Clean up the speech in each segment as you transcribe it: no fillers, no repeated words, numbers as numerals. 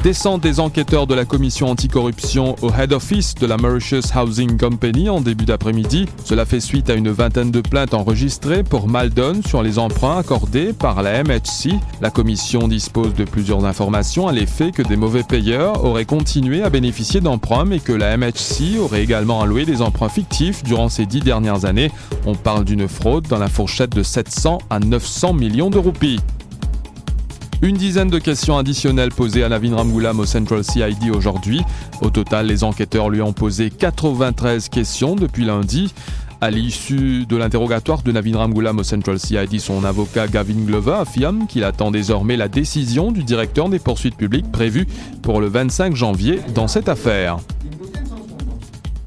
Descente des enquêteurs de la commission anticorruption au head office de la Mauritius Housing Company en début d'après-midi. Cela fait suite à une vingtaine de plaintes enregistrées pour mal-donne sur les emprunts accordés par la MHC. La commission dispose de plusieurs informations à l'effet que des mauvais payeurs auraient continué à bénéficier d'emprunts mais que la MHC aurait également alloué des emprunts fictifs durant ces 10 dernières années. On parle d'une fraude dans la fourchette de 700 à 900 millions de roupies. Une dizaine de questions additionnelles posées à Navin Ramgoolam au Central CID aujourd'hui. Au total, les enquêteurs lui ont posé 93 questions depuis lundi. À l'issue de l'interrogatoire de Navin Ramgoolam au Central CID, son avocat Gavin Glover affirme qu'il attend désormais la décision du directeur des poursuites publiques prévue pour le 25 janvier dans cette affaire.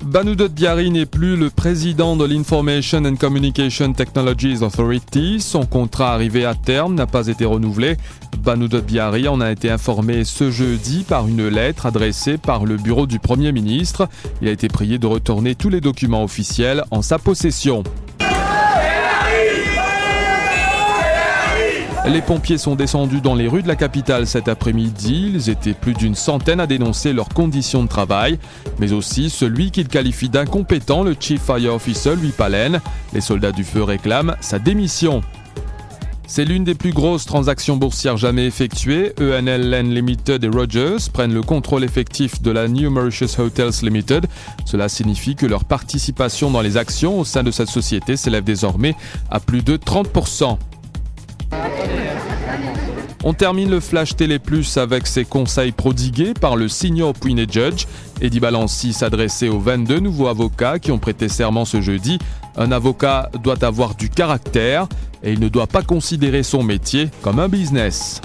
Banoudot Biari n'est plus le président de l'Information and Communication Technologies Authority. Son contrat arrivé à terme n'a pas été renouvelé. Banoudot Biari en a été informé ce jeudi par une lettre adressée par le bureau du Premier ministre. Il a été prié de retourner tous les documents officiels en sa possession. Les pompiers sont descendus dans les rues de la capitale cet après-midi. Ils étaient plus d'une centaine à dénoncer leurs conditions de travail, mais aussi celui qu'ils qualifient d'incompétent, le Chief Fire Officer Louis Palen. Les soldats du feu réclament sa démission. C'est l'une des plus grosses transactions boursières jamais effectuées. ENL Land Limited et Rogers prennent le contrôle effectif de la New Mauritius Hotels Limited. Cela signifie que leur participation dans les actions au sein de cette société s'élève désormais à plus de 30%. On termine le Flash Télé Plus avec ses conseils prodigués par le senior appointed judge. Eddie Balancy s'adressait aux 22 nouveaux avocats qui ont prêté serment ce jeudi. Un avocat doit avoir du caractère et il ne doit pas considérer son métier comme un business.